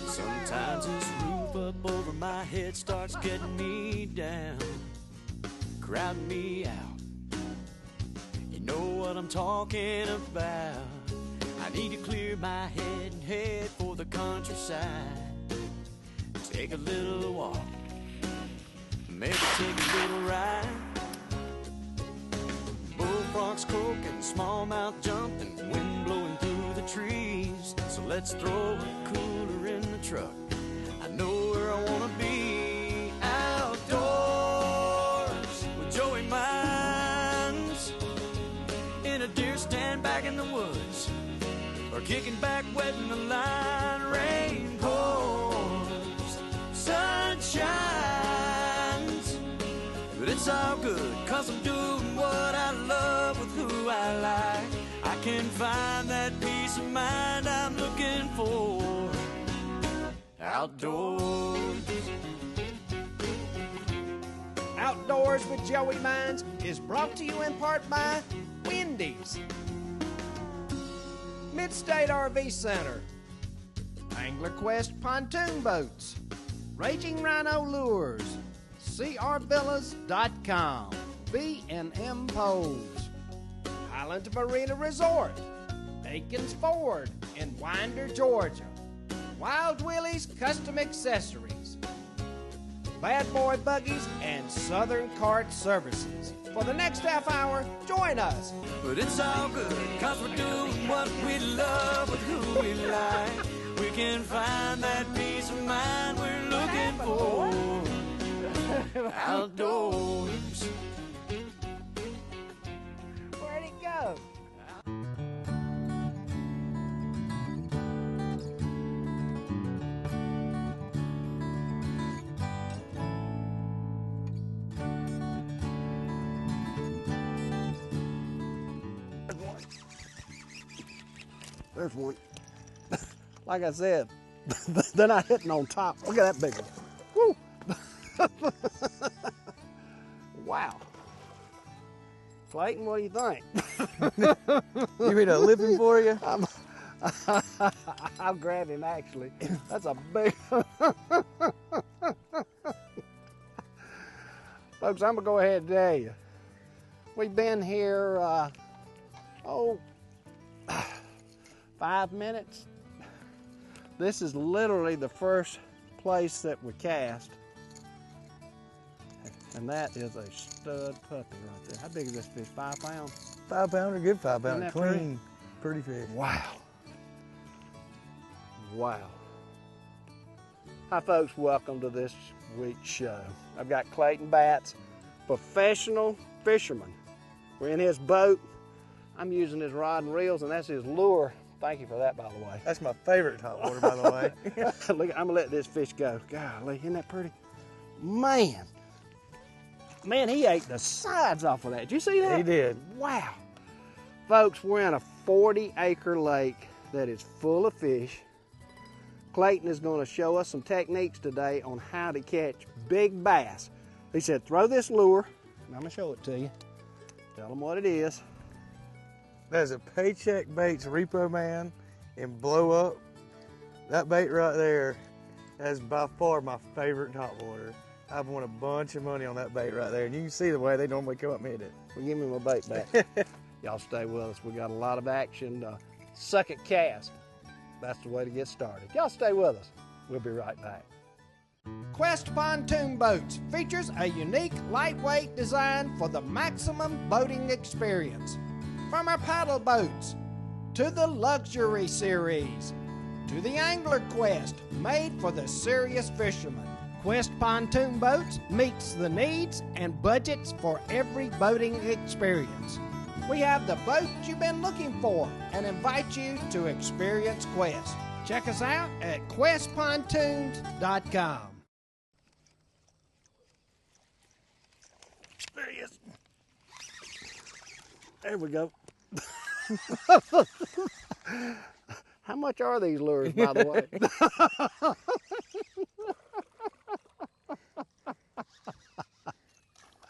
Sometimes this roof up over my head starts getting me down, crowding me out. You know what I'm talking about. I need to clear my head and head for the countryside. Take a little walk, maybe take a little ride. Bullfrogs croaking, smallmouth jumping, wind blowing through the trees. So let's throw a cooler in the truck. I know where I wanna be, outdoors with Joey Mines, in a deer stand back in the woods, or kicking back, wetting the line. Rain pours, sun shines, but it's all good, 'cause I'm doing what I love with who I like. I can find that peace of mind I'm looking for outdoors. Outdoors with Joey Mines is brought to you in part by Wendy's, Midstate RV Center, Angler Quest Pontoon Boats, Raging Rhino Lures, crvillas.com, B&M Poles, Highlands Marina Resort, Aikens Ford in Winder, Georgia, Wild Willie's Custom Accessories, Bad Boy Buggies, and Southern Cart Services. For the next half hour, join us. But it's all good, 'cause we're doing what we love with who we like. We can find that peace of mind we're looking for outdoors. Where'd it go? There's one. Like I said, they're not hitting on top. Look at that big one. Woo! Wow. Clayton, what do you think? You mean a lipping for you? I'll grab him, actually. That's a big... Folks, I'm going to go ahead and tell you. We've been here, 5 minutes. This is literally the first place that we cast. And that is a stud puppy right there. How big is this fish? 5 pounds? 5 pounder, good 5 pounder, that clean, pretty fish. Wow. Wow. Hi folks, welcome to this week's show. I've got Clayton Batts, professional fisherman. We're in his boat. I'm using his rod and reels, and that's his lure. Thank you for that, by the way. That's my favorite topwater, by the way. Look, I'm gonna let this fish go. Golly, isn't that pretty? Man, he ate the sides off of that. Did you see that? He did. Wow. Folks, we're in a 40-acre lake that is full of fish. Clayton is gonna show us some techniques today on how to catch big bass. He said, throw this lure, and I'm gonna show it to you. Tell them what it is. That's a Paycheck Baits Repo Man and Blow Up. That bait right there, that's by far my favorite topwater. I've won a bunch of money on that bait right there, and you can see the way they normally come up and hit it. Well, give me my bait back. Y'all stay with us. We got a lot of action. Suck it cast. That's the way to get started. Y'all stay with us. We'll be right back. Quest Pontoon Boats features a unique, lightweight design for the maximum boating experience. From our paddle boats, to the Luxury Series, to the Angler Quest, made for the serious fisherman. Quest Pontoon Boats meets the needs and budgets for every boating experience. We have the boat you've been looking for and invite you to experience Quest. Check us out at questpontoons.com. There he is. There we go. How much are these lures, by the way?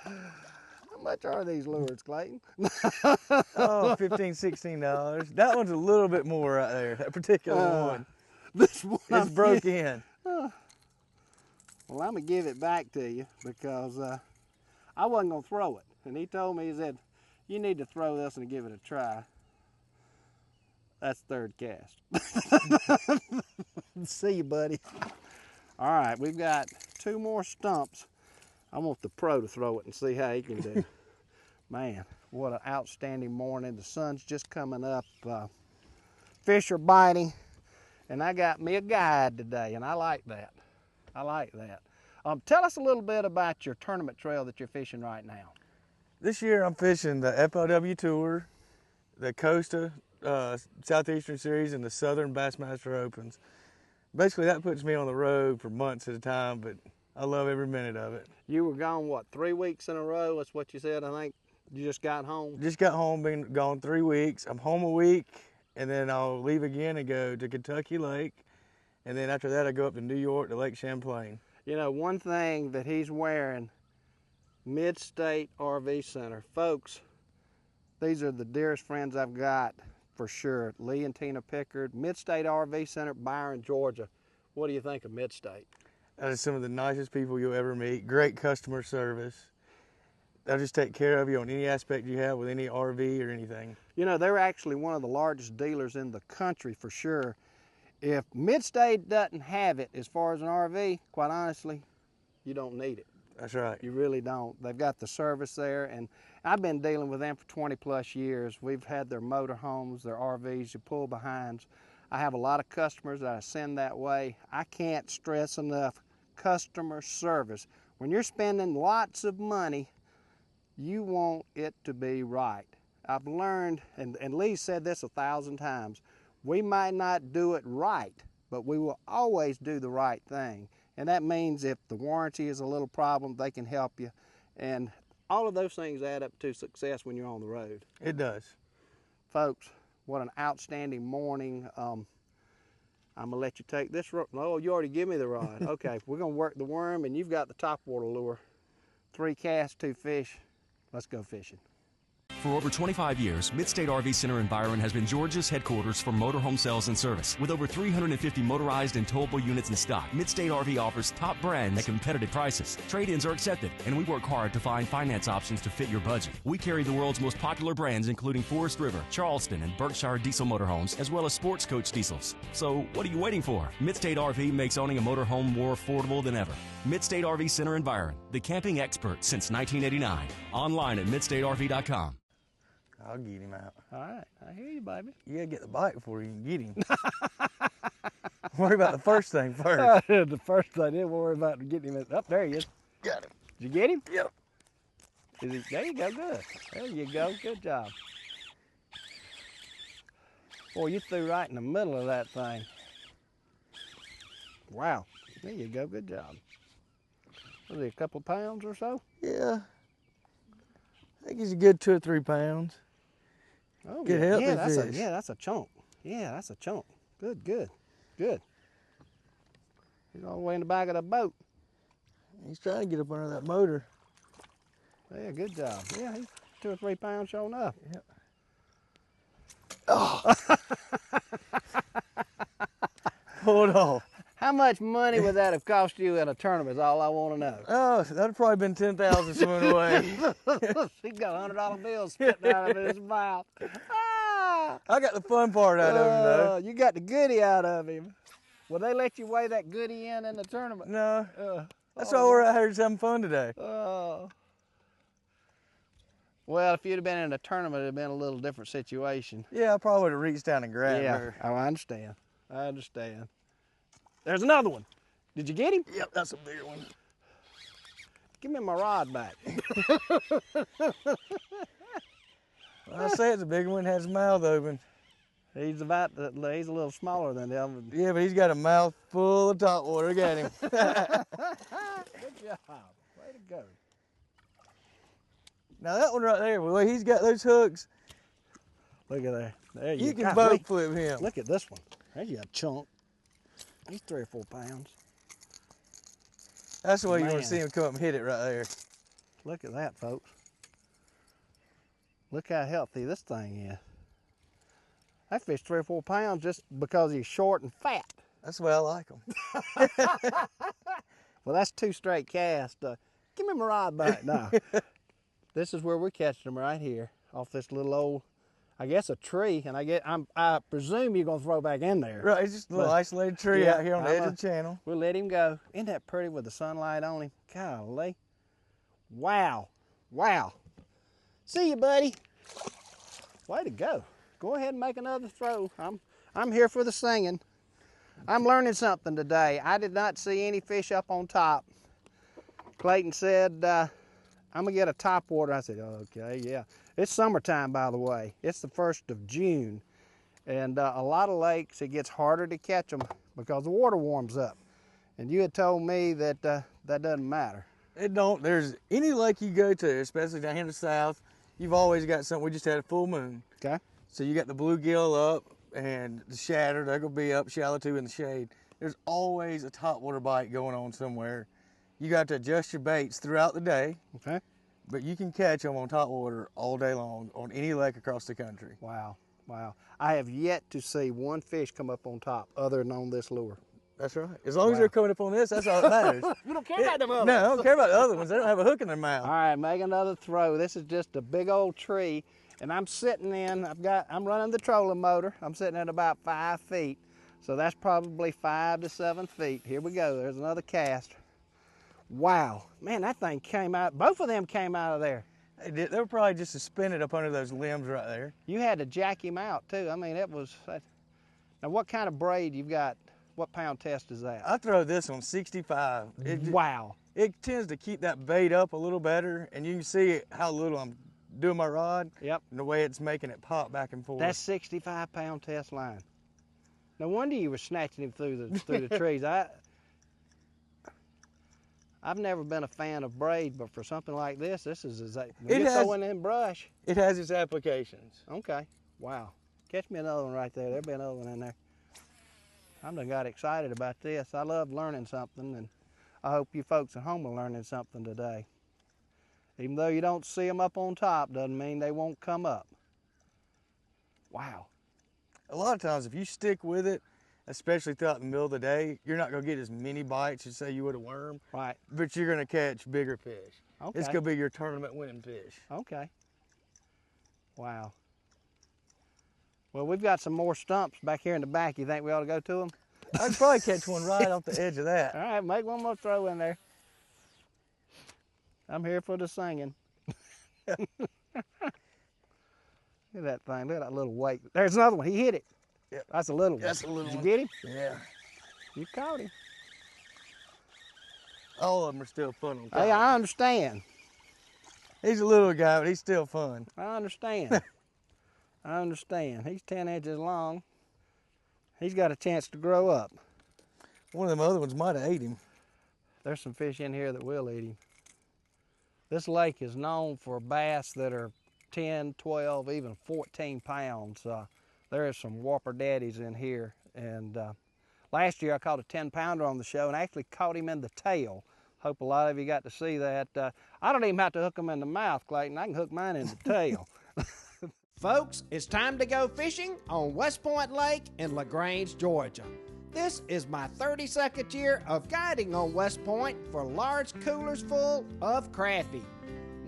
How much are these lures, Clayton? Oh, $15, $16. That one's a little bit more right there, that particular one. This one It's broke in. Well, I'm gonna give it back to you because I wasn't gonna throw it, and he told me, he said, "You need to throw this and give it a try." That's third cast. See you, buddy. All right, we've got 2 more stumps. I want the pro to throw it and see how he can do. Man, what an outstanding morning. The sun's just coming up. Fish are biting, and I got me a guide today, and I like that. I like that. Tell us a little bit about your tournament trail that you're fishing right now. This year I'm fishing the FLW Tour, the Costa Southeastern Series, and the Southern Bassmaster Opens. Basically, that puts me on the road for months at a time, but I love every minute of it. You were gone, what, 3 weeks in a row? That's what you said, I think. You just got home? Just got home, been gone 3 weeks. I'm home a week, and then I'll leave again and go to Kentucky Lake. And then after that, I go up to New York to Lake Champlain. You know, one thing that he's wearing, Mid-State RV Center. Folks, these are the dearest friends I've got for sure. Lee and Tina Pickard, Mid-State RV Center, Byron, Georgia. What do you think of Mid-State? That is some of the nicest people you'll ever meet. Great customer service. They'll just take care of you on any aspect you have with any RV or anything. You know, they're actually one of the largest dealers in the country for sure. If Mid-State doesn't have it as far as an RV, quite honestly, you don't need it. That's right. You really don't. They've got the service there, and I've been dealing with them for 20 plus years. We've had their motorhomes, their RVs, your pull behinds. I have a lot of customers that I send that way. I can't stress enough customer service. When you're spending lots of money, you want it to be right. I've learned, and Lee said this 1,000 times, we might not do it right, but we will always do the right thing. And that means if the warranty is a little problem, they can help you. And all of those things add up to success when you're on the road. It does. Folks, what an outstanding morning. I'm gonna let you take this rod. Oh, you already give me the rod. Okay, we're gonna work the worm, and you've got the topwater lure. 3 casts, 2 fish. Let's go fishing. For over 25 years, Mid-State RV Center in Byron has been Georgia's headquarters for motorhome sales and service. With over 350 motorized and towable units in stock, Mid-State RV offers top brands at competitive prices. Trade-ins are accepted, and we work hard to find finance options to fit your budget. We carry the world's most popular brands, including Forest River, Charleston, and Berkshire diesel motorhomes, as well as Sports Coach diesels. So what are you waiting for? Mid-State RV makes owning a motorhome more affordable than ever. Mid-State RV Center in Byron, the camping expert since 1989. Online at midstaterv.com. I'll get him out. All right, I hear you, baby. You gotta get the bite before you can get him. Worry about the first thing first. The first thing I didn't worry about getting him. Up there he is. Got him. Did you get him? Yep. Is he, there you go, good. There you go, good job. Boy, you threw right in the middle of that thing. Wow, there you go, good job. Was he a couple pounds or so? Yeah. I think he's a good 2 or 3 pounds. Oh, Good yeah. healthy Yeah, that's fish. that's a chunk. Yeah, that's a chunk. Good, good, good. He's all the way in the back of the boat. He's trying to get up under that motor. Yeah, good job. Yeah, he's 2 or 3 pounds sure enough. Yep. Oh. Hold on. How much money would that have cost you in a tournament is all I want to know. Oh, that'd probably been 10,000 swimming away. He's got $100 bills spitting out of his mouth. Ah! I got the fun part out of him though. You got the goodie out of him. Will they let you weigh that goodie in the tournament? No, that's why we're out here just having fun today. Well, if you'd have been in a tournament, it'd have been a little different situation. Yeah, I probably would have reached down and grabbed Yeah, her. oh, I understand. I understand. There's another one. Did you get him? Yep, that's a bigger one. Give me my rod back. I say it's a big one, has his mouth open. He's a little smaller than the other. Yeah, but he's got a mouth full of topwater. Look at him. Good job. Way to go. Now that one right there, the way he's got those hooks, Look at that. There you can God, boat wait. flip him. Look at this one. There's a chunk. He's 3 or 4 pounds. That's the way you want Man. to see him come up and hit it right there. Look at that, folks. Look how healthy this thing is. That fish 3 or 4 pounds just because he's short and fat. That's the way I like them. Well, that's 2 straight casts. Give me my rod back now. This is where we're catching them right here off this little old, I guess, a tree. And I presume you're gonna throw back in there. Right, it's just a little isolated tree out here on the edge of the channel. We'll let him go. Isn't that pretty with the sunlight on him? Golly. Wow. Wow. See you, buddy. Way to go. Go ahead and make another throw. I'm here for the singing. I'm learning something today. I did not see any fish up on top. Clayton said, I'm gonna get a topwater. I said, okay, yeah. It's summertime, by the way. It's the 1st of June. And a lot of lakes, it gets harder to catch them because the water warms up. And you had told me that that doesn't matter. It don't. There's any lake you go to, especially down here in the south, you've always got something. We just had a full moon. Okay. So you got the bluegill up and the shatter, they're gonna be up, shallow too in the shade. There's always a topwater bite going on somewhere. You got to adjust your baits throughout the day. Okay. But you can catch them on topwater all day long on any lake across the country. Wow, wow. I have yet to see one fish come up on top other than on this lure. That's right. As long as they're coming up on this, that's all that matters. We don't care about them others. No, I don't care about the other ones. They don't have a hook in their mouth. All right, make another throw. This is just a big old tree, and I'm sitting in, I'm running the trolling motor. I'm sitting at about 5 feet, so that's probably 5 to 7 feet. Here we go, there's another cast. Wow, man, that thing came out, both of them came out of there. They did. They were probably just suspended up under those limbs right there. You had to jack him out too. I mean, it was, now what kind of braid you've got? What pound test is that? I throw this on 65. Wow. It tends to keep that bait up a little better, and you can see how little I'm doing my rod. Yep. And the way it's making it pop back and forth. That's 65 pound test line. No wonder you were snatching him through the trees. I've never been a fan of braid, but for something like this is exactly. When you're throwing in brush. It has its applications. Okay. Wow. Catch me another one right there. There'll be another one in there. I done got excited about this. I love learning something, and I hope you folks at home are learning something today. Even though you don't see them up on top, doesn't mean they won't come up. Wow. A lot of times, if you stick with it, especially throughout the middle of the day, you're not going to get as many bites as say you would a worm. Right. But you're going to catch bigger fish. Okay. It's going to be your tournament winning fish. Okay. Wow. Well, we've got some more stumps back here in the back. You think we ought to go to them? I'd probably catch one right off the edge of that. All right, make one more throw in there. I'm here for the singing. Look at that thing. Look at that little weight. There's another one. He hit it. Yep. That's a little one. That's a little one. Did you get him? Yeah. You caught him. All of them are still fun on top. Hey, I understand. He's a little guy, but he's still fun. I understand. I understand. He's 10 inches long. He's got a chance to grow up. One of them other ones might have ate him. There's some fish in here that will eat him. This lake is known for bass that are 10, 12, even 14 pounds. There is some whopper daddies in here. And last year I caught a 10-pounder on the show and actually caught him in the tail. Hope a lot of you got to see that. I don't even have to hook him in the mouth, Clayton. I can hook mine in the tail. Folks, it's time to go fishing on West Point Lake in LaGrange, Georgia. This is my 32nd year of guiding on West Point for large coolers full of crappie.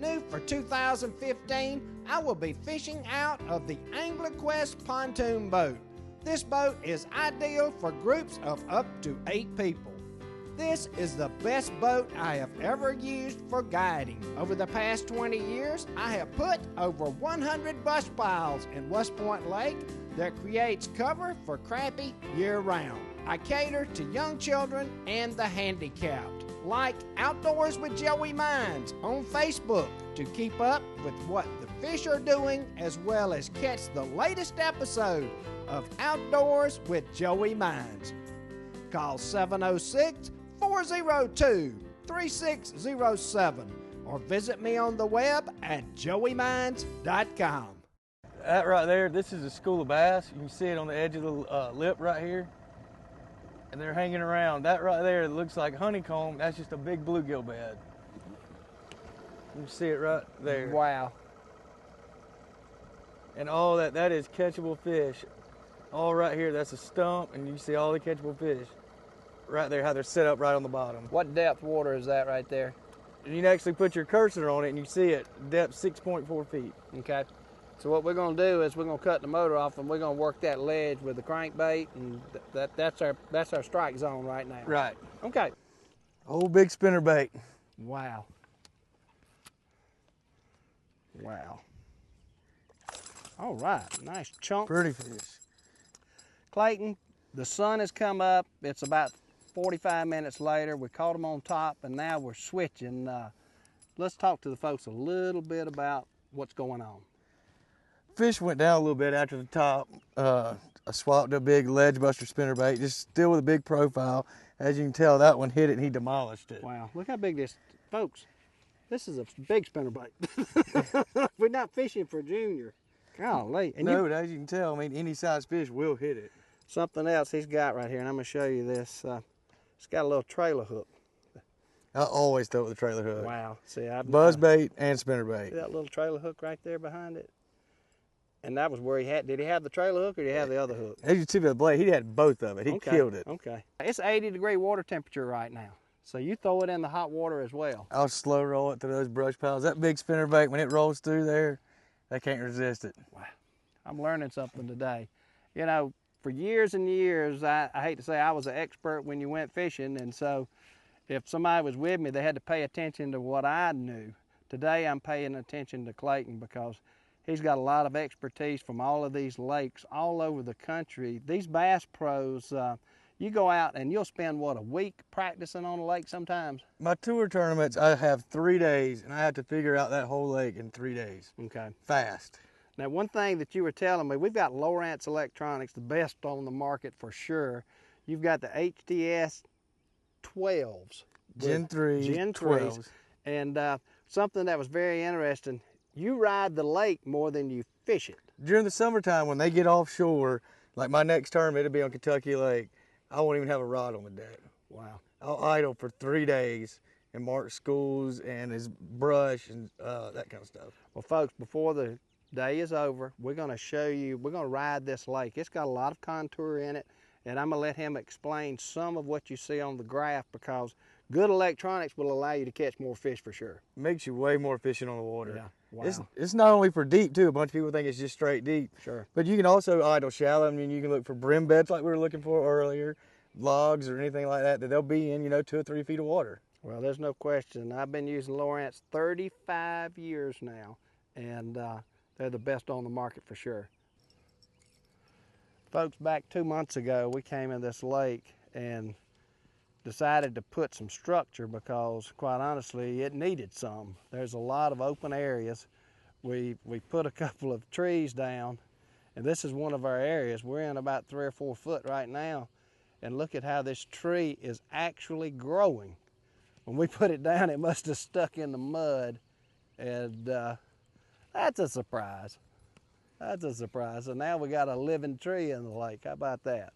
New for 2015, I will be fishing out of the AnglerQuest pontoon boat. This boat is ideal for groups of up to 8 people. This is the best boat I have ever used for guiding. Over the past 20 years, I have put over 100 brush piles in West Point Lake that creates cover for crappie year-round. I cater to young children and the handicapped. Like Outdoors with Joey Mines on Facebook to keep up with what the fish are doing, as well as catch the latest episode of Outdoors with Joey Mines. Call 706-402-3607 or visit me on the web at joeymines.com. That right there, this is a school of bass. You can see it on the edge of the lip right here. And they're hanging around. That right there looks like honeycomb. That's just a big bluegill bed. You can see it right there. Wow. And all that is catchable fish. all right here, that's a stump, and you see all the catchable fish right there, how they're set up right on the bottom. What depth water is that right there? And you can actually put your cursor on it, and you see it, depth 6.4 feet. Okay. So what we're going to do is we're going to cut the motor off, and we're going to work that ledge with the crankbait, and that's our strike zone right now. Right. Okay. Old big spinner bait. Wow. Wow. All right, nice chunk. Pretty fish. Clayton, the sun has come up. It's about 45 minutes later. We caught them on top, and now we're switching. Let's talk to the folks a little bit about what's going on. Fish went down a little bit after the top. I swapped a big ledge buster spinnerbait, just still with a big profile. As you can tell, that one hit it and he demolished it. Wow, look how big this, folks, this is a big spinnerbait. We're not fishing for junior. Golly. And no, but as you can tell, I mean, any size fish will hit it. Something else he's got right here, and I'm gonna show you this. It's got a little trailer hook. I always throw it with a trailer hook. Wow, see, Buzz bait and spinnerbait. See that little trailer hook right there behind it? And that was where he had, did he have the trailer hook or did he have the other hook? As you see the blade, he had both of it. He killed it. Okay. It's 80-degree water temperature right now. So you throw it in the hot water as well. I'll slow roll it through those brush piles. That big spinnerbait, when it rolls through there, they can't resist it. Wow. I'm learning something today. You know, for years and years, I hate to say I was an expert when you went fishing, and so if somebody was with me, they had to pay attention to what I knew. Today I'm paying attention to Clayton because he's got a lot of expertise from all of these lakes all over the country. These bass pros, you go out and you'll spend, what, a week practicing on a lake sometimes? My tour tournaments, I have 3 days, and I have to figure out that whole lake in 3 days. Okay. Fast. Now, one thing that you were telling me, we've got Lowrance Electronics, the best on the market for sure. You've got the HDS 12s. Gen 3, Gen 12s. 3s. And something that was very interesting, you ride the lake more than you fish it. During the summertime, when they get offshore, like my next tournament, it'll be on Kentucky Lake, I won't even have a rod on the deck. Wow. I'll idle for 3 days and mark schools and his brush and that kind of stuff. Well, folks, before the day is over, we're going to show you, we're going to ride this lake. It's got a lot of contour in it, and I'm going to let him explain some of what you see on the graph, because good electronics will allow you to catch more fish for sure. Makes you way more efficient on the water. Yeah. Wow. It's not only for deep too. A bunch of people think it's just straight deep. Sure. But you can also idle shallow. I mean, you can look for brim beds like we were looking for earlier, logs or anything like that they'll be in, 2 or 3 feet of water. Well, there's no question. I've been using Lowrance 35 years now, and they're the best on the market for sure. Folks, back 2 months ago, we came in this lake and decided to put some structure because, quite honestly, it needed some. There's a lot of open areas. We put a couple of trees down, and this is one of our areas. We're in about 3 or 4 foot right now, and look at how this tree is actually growing. When we put it down, it must have stuck in the mud, and that's a surprise. That's a surprise. So now we got a living tree in the lake. How about that?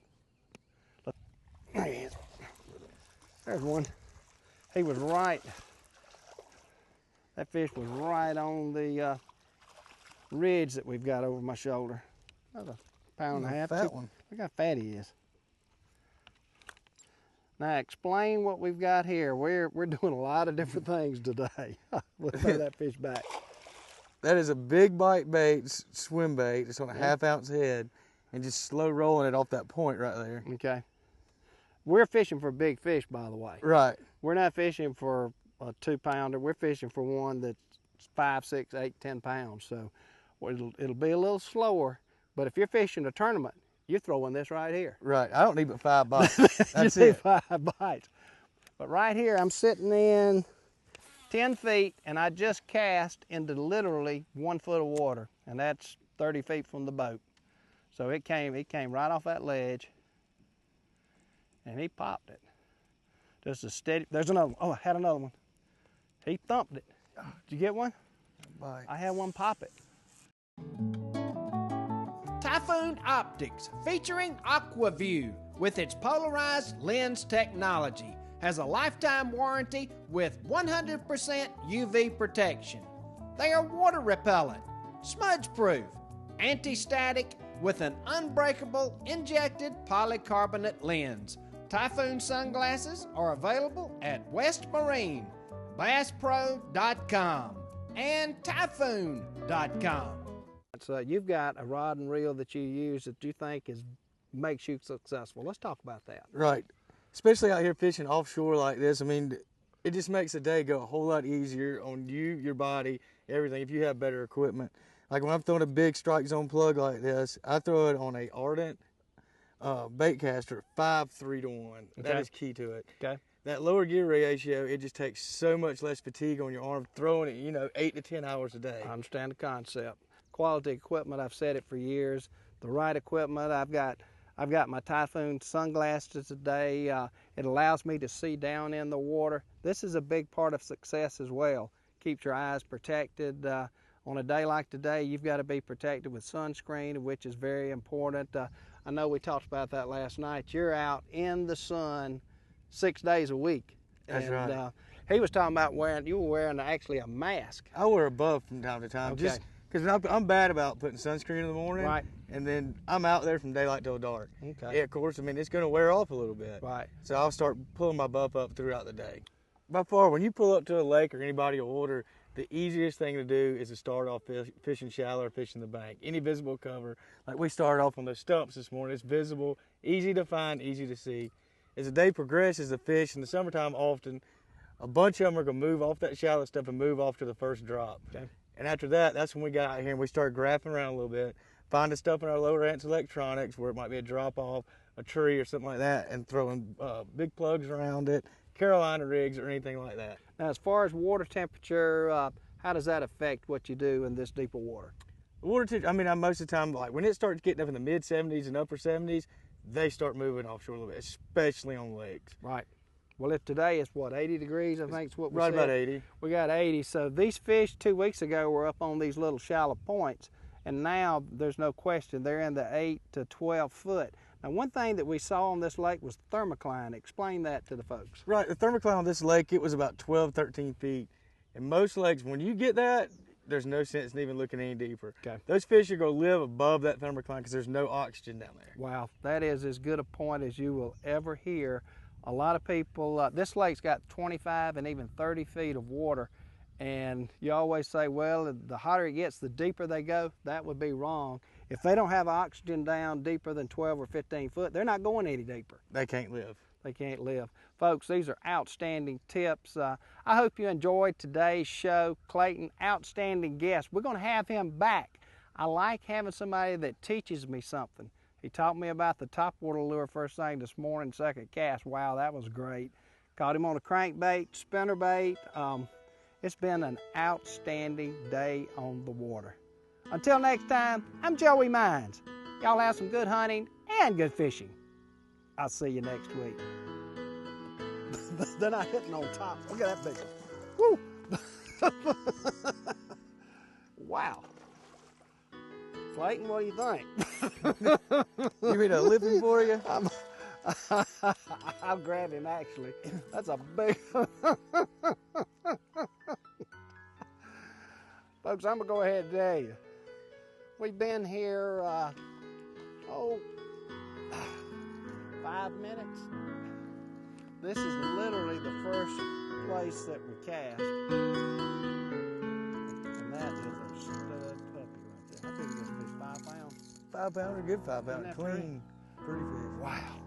There's one. He was right. That fish was right on the ridge that we've got over my shoulder. That's a pound and a half. Fat one. Look how fat he is. Now explain what we've got here. We're doing a lot of different things today. We'll throw that fish back. That is a big bite bait, swim bait. It's on a ½ ounce head, and just slow rolling it off that point right there. Okay. We're fishing for big fish, by the way. Right. We're not fishing for a 2-pounder. We're fishing for one that's 5, 6, 8, 10 pounds. So it'll be a little slower, but if you're fishing a tournament, you're throwing this right here. Right. I don't need but 5 bites. That's You need it. 5 bites. But right here, I'm sitting in 10 feet, and I just cast into literally 1 foot of water, and that's 30 feet from the boat. So it came right off that ledge, and he popped it. Just a steady, there's another one. Oh, I had another one. He thumped it. Did you get one? Bite. I had one pop it. Typhoon Optics, featuring AquaView with its polarized lens technology, has a lifetime warranty with 100% UV protection. They are water repellent, smudge proof, anti-static, with an unbreakable injected polycarbonate lens. Typhoon sunglasses are available at West Marine, BassPro.com, and Typhoon.com. So you've got a rod and reel that you use that you think makes you successful. Let's talk about that. Right. Especially out here fishing offshore like this. I mean, it just makes the day go a whole lot easier on you, your body, everything, if you have better equipment. Like when I'm throwing a big strike zone plug like this, I throw it on a Ardent bait caster 5-3 to 1. Okay. That is key to it. Okay. That lower gear ratio, it just takes so much less fatigue on your arm throwing it, 8 to 10 hours a day. I understand the concept. Quality equipment, I've said it for years. The right equipment, I've got my Typhoon sunglasses today. It allows me to see down in the water. This is a big part of success as well. Keeps your eyes protected. On a day like today, you've got to be protected with sunscreen, which is very important. I know we talked about that last night. You're out in the sun 6 days a week. That's right. He was talking about you were wearing actually a mask. I wear a buff from time to time, just because I'm bad about putting sunscreen in the morning. Right. And then I'm out there from daylight till dark. Okay. Yeah, of course, it's going to wear off a little bit. Right. So I'll start pulling my buff up throughout the day. By far, when you pull up to a lake or any body of water, the easiest thing to do is to start off fishing shallow or fishing the bank. Any visible cover, like we started off on those stumps this morning, it's visible, easy to find, easy to see. As the day progresses, the fish in the summertime often, a bunch of them are going to move off that shallow stuff and move off to the first drop. Okay. And after that, that's when we got out here and we started graphing around a little bit, finding stuff in our lower ants electronics where it might be a drop off, a tree or something like that, and throwing big plugs around it, Carolina rigs or anything like that. Now, as far as water temperature, how does that affect what you do in this deeper water? Water temperature, most of the time, like when it starts getting up in the mid 70s and upper 70s, they start moving offshore a little bit, especially on lakes. Right. Well, if today is what, 80 degrees, I think is what we said? Right about 80. We got 80. So these fish 2 weeks ago were up on these little shallow points, and now there's no question they're in the 8 to 12 foot. Now, one thing that we saw on this lake was thermocline. Explain that to the folks. Right, the thermocline on this lake, it was about 12, 13 feet. And most lakes, when you get that, there's no sense in even looking any deeper. Okay. Those fish are going to live above that thermocline because there's no oxygen down there. Wow, that is as good a point as you will ever hear. A lot of people, this lake's got 25 and even 30 feet of water, and you always say, well, the hotter it gets, the deeper they go. That would be wrong. If they don't have oxygen down deeper than 12 or 15 foot, they're not going any deeper. They can't live. They can't live. Folks, these are outstanding tips. I hope you enjoyed today's show. Clayton, outstanding guest. We're going to have him back. I like having somebody that teaches me something. He taught me about the topwater lure first thing this morning, second cast. Wow, that was great. Caught him on a crankbait, spinnerbait. It's been an outstanding day on the water. Until next time, I'm Joey Mines. Y'all have some good hunting and good fishing. I'll see you next week. They're not hitting on top. Look at that big one. Woo! Wow. Clayton, what do you think? You mean a living for you? I'll grab him, actually. That's a big... Folks, I'm going to go ahead and tell you. We've been here, 5 minutes. This is literally the first place that we cast. And that is a stud puppy right there. I think it's going to be 5 pounds. 5 pounder, good 5 pounder, clean, pretty fish. Wow.